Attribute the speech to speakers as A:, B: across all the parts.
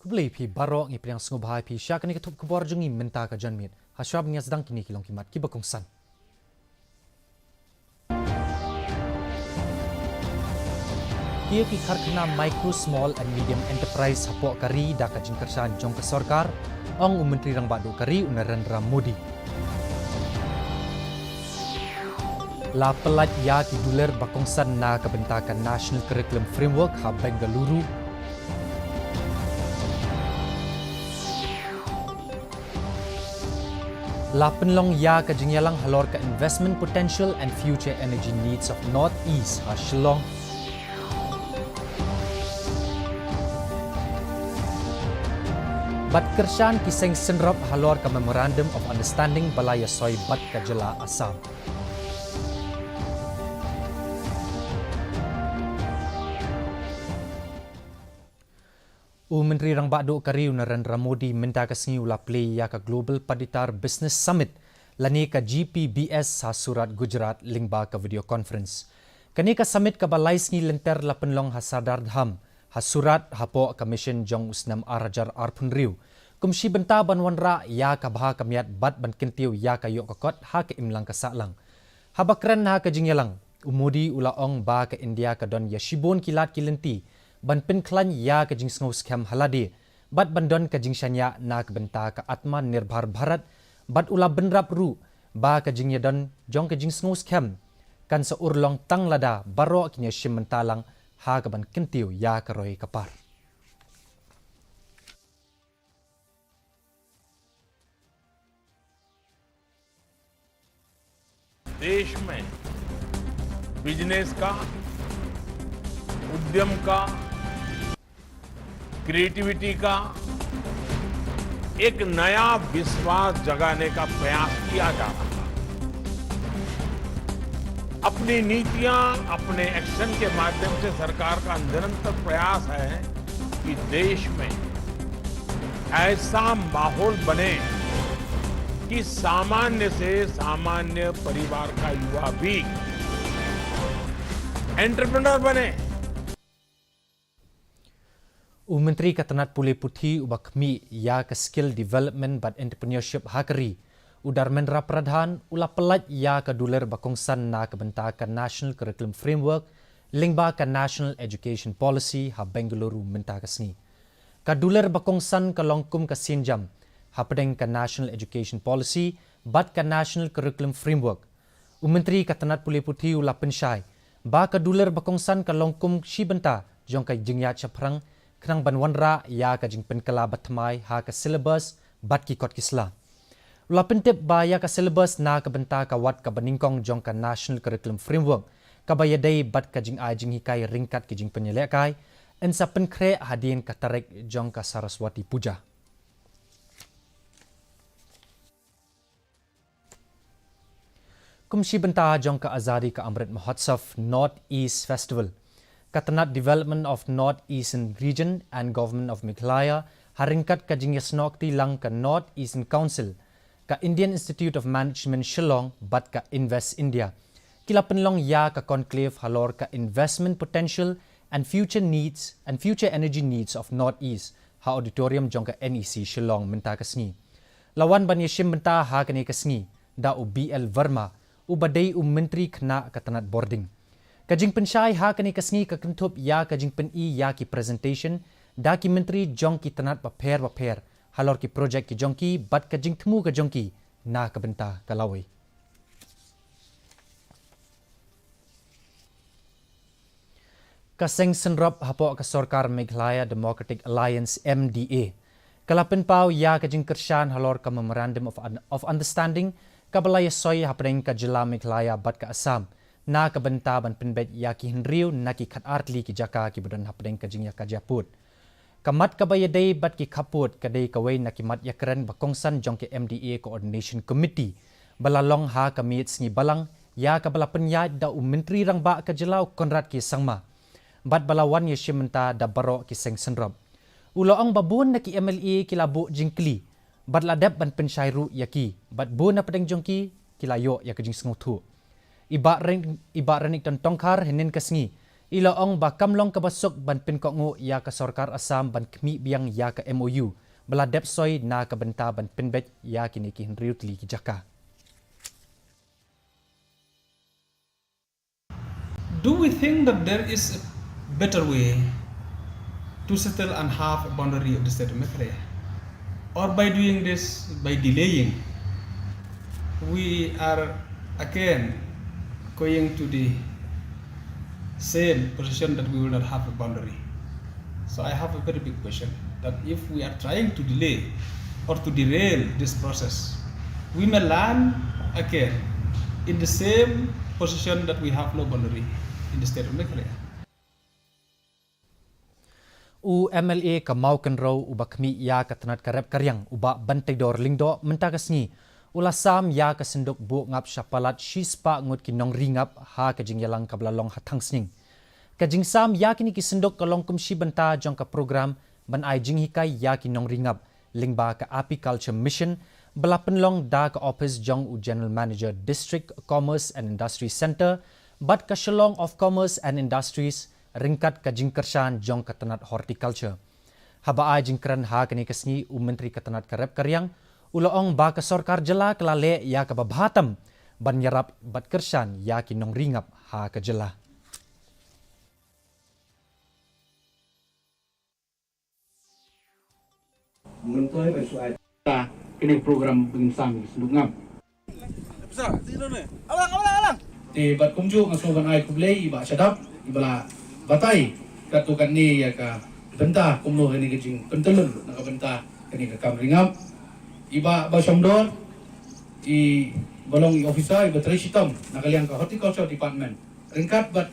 A: Kubli pi barok ngi priang sngubhai pi syak ni ketup kubor jungi menta ka janmit. Hasyab ngi sedang kini kilong kimat ki bakongsan. Kia ki karkhana micro small and medium enterprise hapok kari da ka jingkersan jong ke sarkar ong Menteri Rang Badu kari Narendra Modi. La pelat ya ki duler bakongsan na kebentakan National Curriculum Framework ha Bengaluru. La penlong ya ka jingyalang halor ka investment potential and future energy needs of Northeast ha Shillong. Bat kershan kiseng senrop halor ka Memorandum of Understanding Balaya Soy Bat Kajala Assam. Menteri Rang Badu kari Narendra Modi minta kesengi ula play ya ka Global Paditar Business Summit lani ka GPBS sa Surat Gujarat lingba ka video conference. Kani ka summit ka balai sengi lenter la penlong ha Sardar Dham ha surat hapo commission jong usnam arajar arpunriu. Kumsi benta banwanra ya ka baha kamiat bat ban kentiu ya ka yok kakot ha ka imlang ka salang. Habakran ha ka jingyalang umudi ula ong ba ka India ka don ya shibon kilat kilenti ban penklan ya ka jing sngo scam haladi bat bandon ka jing shanya na ka benta ka Atma Nirbhar Bharat bat ula benrap ru ba ka jing yadon jong ka jing sngo scam kan sa urlong tang lada baro kinya shim mentalang ha ka ban kentiu ya ka roi kapar.
B: देश में बिजनेस का, उद्यम का, क्रिएटिविटी का एक नया विश्वास जगाने का प्रयास किया जा रहा है। अपनी नीतियां, अपने एक्शन के माध्यम से सरकार का निरंतर प्रयास है कि देश में ऐसा माहौल बने कि सामान्य से सामान्य परिवार का युवा भी एंटरप्रेन्योर बने।
A: Menteri Katanat Pulih Putih ubakmi ya ke skill development but entrepreneurship hakari Udarmendra Pradhan ula pelat ya ke duler bakongsan na kebentakan National Curriculum Framework lingba ka National Education Policy ha Bengaluru menta kasni. Ka duler bakongsan ka longkum ka sinjam ha pedeng ka National Education Policy but ka National Curriculum Framework. Menteri Katanat Pulih Putih ula pensyai ba ka duler bakongsan ka longkum shibenta jong ka jingya chaprang kenang banwanra ya ka jing penkala batmai ha ka syllabus bat ki kot kisla. Ula pentip ba ya ka syllabus na ka benta ka wat ka baningkong jong ka National Curriculum Framework ka bayadai bat ka jing ajing hikai ringkat ki jing penyelekai en sa penkre hadien ka tarik jong ka Saraswati Puja. Kumsi benta jong ka Azadi ka Amrit Mahotsav North East Festival. Katanat Development of North Eastern Region and Government of Meghalaya haringkat ka jing yasnokti lang ka North Eastern Council ka Indian Institute of Management Shillong bat ka Invest India. Kila penlong ya ka conclave halor ka investment potential and future needs and future energy needs of North East ha auditorium jong ka NEC Shillong menta kasngi. Lawan ban yashim menta ha kani kasngi da BL Verma ubadai Menteri kena katanat boarding. Kajing pensyai ha kani kasngi ka kentup ya kajing pen-i ya ki presentation da ki menteri jong ki tanat paper halor ki projek ki jong ki bat kajing temu ka jong ki na ka benta kalawai. Kaseng senrop hapo ka Sarkar Meghalaya Democratic Alliance MDA. Kalapin pau ya kajing kershan halor ka Memorandum of Understanding kabalaya soy hapring ka Jila Meghalaya bat ka Assam. Na kabentaban penbet yaki henriu na ki kat artli ki jaka ki budan hapdeng kajing yaka japut. Kamat kabayadai bat ki kaput kadai kawai na ki mat yakren bakongsan jong ki MDA Coordination Committee. Balalong ha kamit sngi balang ya kabala penyat da Menteri Rang Ba kajelau Konrad ki sangma. Bat balawan ya shimenta da baro ki seng senrob. Uloong babun na ki MLA ki labu jingkli. Bat ladap ban pensyairu yaki. Bat bu na pedeng jong ki layo ya kajing sengutu. Iba renik dan tongkar henin kasngi Ilaong ba kamlong kabasok ban pinkok ya ka Sarkar Assam ban kmi biang ya ka MOU bala depsoy na kabenta ban pinbet ya kini ki Henriut li ki Jaka.
C: Do we think that there is a better way to settle and have a boundary of the state of Meghalaya? Or by doing this, by delaying, we are again going to the same position that we will not have a boundary. So I have a very big question that if we are trying to delay or to derail this process, we may land again in the same position that we have no boundary in the state of Meghalaya.
A: U MLA kamau kenro ubakmi ya katanat karep karyang uba bantegdor lingdo mentakasni ulasam ya kasenduk bu ngap syapalat shispa ngut kinong ringap ha kajing yalang kablalong hatang sning. Kajing sam ya kini kisenduk kalong kumshi banta jong ka program ban ai jing hikai ya kinong ringap lingba ka apiculture mission belapenlong da ka office jong u general manager district commerce and industry center bat ka Shillong of commerce and industries ringkat kajing kersan jong katanat horticulture. Haba ai jingkran ha kini kasni u menteri katanat karep karyang uloong ba ka Sarkar jela kelale ya ka babhatam ban yarap bat kersan ya kinong ringap ha ka jela.
D: Mentoy bersuai kini program penginsam sendungam. Alang. Di bat kumju ngasuban ai kublei iba syadap ibala batai katukan ni ya ka benta kumlo kini kecing pentelun nak benta kini ka kamringap iba basyamdor i balong i officer iba trisitam nakaliang ka horticulture department ringkat bat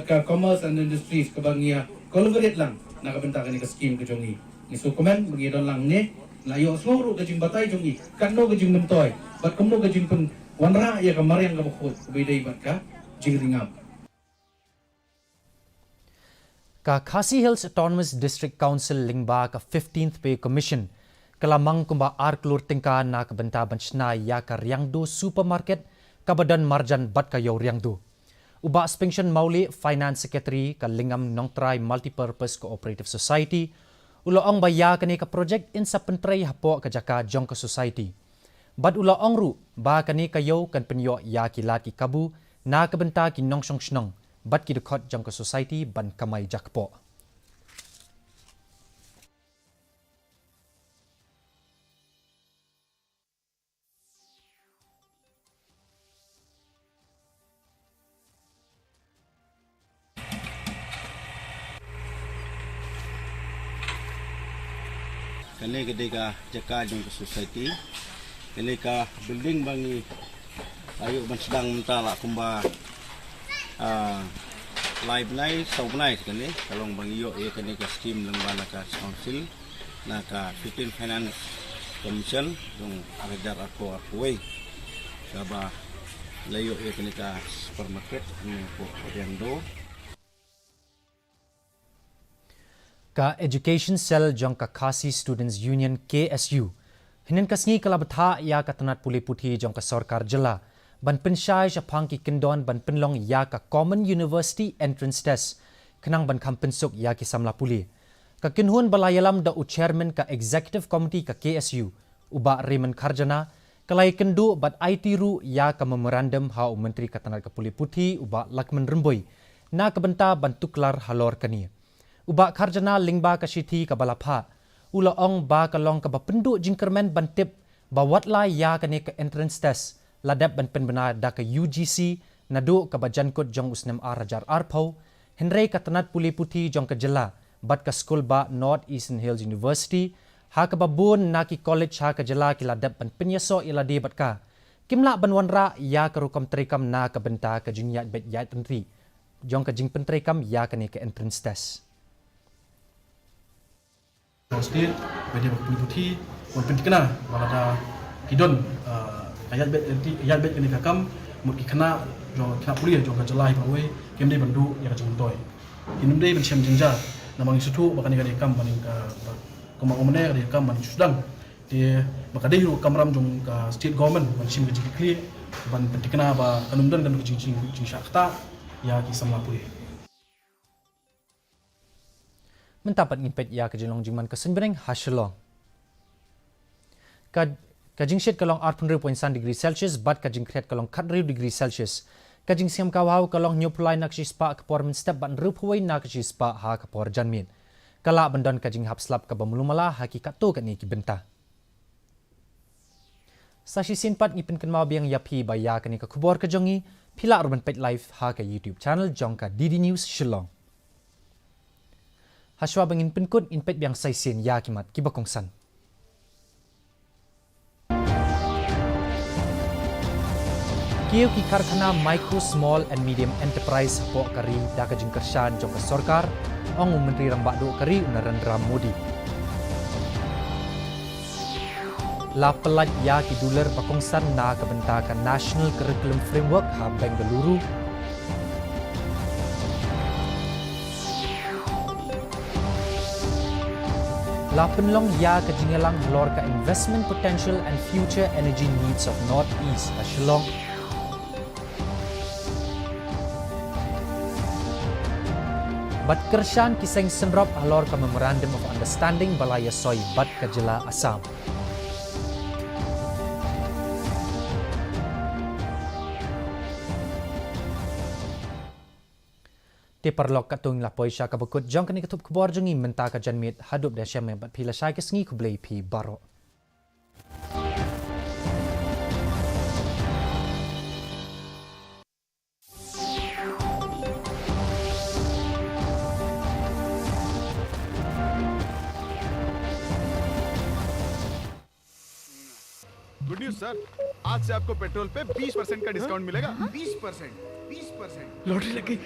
D: ka commerce and industries ka bangia collaborate lang nakabenta kini ka scheme ke jongi isu komen bagi don lang ni layo seluruh kajing batai jongi kanno kajing mentoy bat kumlo kajing pen wanra ya ka mariang ka bukut kubidai bat ka jing ringap.
A: Ka Khasi Hills Autonomous District Council lingba ka 15th Pay Commission kalamang kumba arklur tingka na kabenta banchna ya ka Riangdo Supermarket kabadan marjan bat kayo Riangdo. Uba Spengsion Mauli Finance Secretary ka lingam Nongtray Multipurpose Cooperative Society uloong baya kani ka project in sa pentray hapo ka Jaka jong ka society. Bad uloong ru ba kani kayo kan penyo ya kilat ki kabu na kabenta ki nongsong shnong bat ki dekot jang ka society ban kamay jakpo.
E: Kali ketika Jaka jong ke society, kali ka building bangi ayo ban sedang mentala kumba live night sau night kali kalong bangi yo e kani ka scheme lembana ka council na ka 15 finance commission dong agar aku way saba layo e kani ka supermarket ni ko Riangdo.
A: Ka Education Cell jong ka Khasi Students Union KSU hinin kasngi kalabatha ya katanat puli puthi jong ka Sarkar jela ban pensyai syapang ki kendon ban penlong ya ka Common University Entrance Test kenang ban kampensuk ya ki samla puli ka kinhun balayalam da u chairman ka Executive Committee ka KSU uba Raymond Kharjana kalai kendu bat IT ru ya ka memorandum ha menteri katanat ka puli puthi uba Lakman Remboy na kabenta ban tuklar halor kani uba Kharjana lingba ka shithi ka balapha ulaong ba kalong ka bapendu jingkermen ban tip bawatla ya kani ka entrance test ladap ban penbenar da ke UGC nadu ka bajankot jong usnem arajar arpau henry katanat puli puthi jong ke jela bat ka school ba North Eastern Hills University ha ka babun na ki college ha ka jela ki ladap ban penyaso iladi bat ka kimla ban wanra ya ka rukam trikam na ka benta ka jingyat bet ya tentri jong ka jing pentrikam ya kani ka entrance test.
C: State bede puli puthi mon pentikna balada kidon ayat bet kini kakam mut kena jo kena puli jo ka jalai bawe kemde bandu ya ka jungtoy kinum dei ben syam jinja namang sutu bakani ka dekam baning ka koma omne ka dekam baning sudang di bakade hiru kamram jong ka state government ban sim ka jikli ban pentikna ba kanumdan kan jing syakta ya ki samla puli.
A: Mentapat ngimpet ya kejilong jingman kesenbereng hasilong. Kajing syed kalong 8.9 degree Celsius, bat kajing kreat kalong 4 degree Celsius. Kajing siam kawau kalong nyuplai nak spa kapor min step ban rupuai nak spa ha kapor janmin. Kala bandan kajing hapslap ka bamulumala hakikat tu kat ni ki benta. Sashi sinpat ngipin kenmau biang yapi baya kani ka kubor ka jongi pila urban pet live ha ka YouTube channel jongka DD News Shillong. Haswa bangin pinkut inpet biang saisin ya kimat kibakongsan. Kiyo ki karkhana micro, small and medium enterprise po kari daka jingkershan jongka sorkar ong Menteri Rambak do kari Narendra Modi. La pelat ya ki duler bakongsan na kebentakan National Curriculum Framework ha Bengaluru. La penlong ya ke jingelang halor ka investment potential and future energy needs of Northeast ha Shillong. Bat kershan kiseng senrop halor ka Memorandum of Understanding balaya soy bat kajela Assam. Ti perlok katung la poisha ka bekut jong kani ketup kubor jongi menta ka janmit hadup da syam bat pila syai kesngi kublei pi baro.
F: Good news sir, आज से आपको पेट्रोल पे 20% का डिस्काउंट मिलेगा। 20%? लॉटरी लग गई।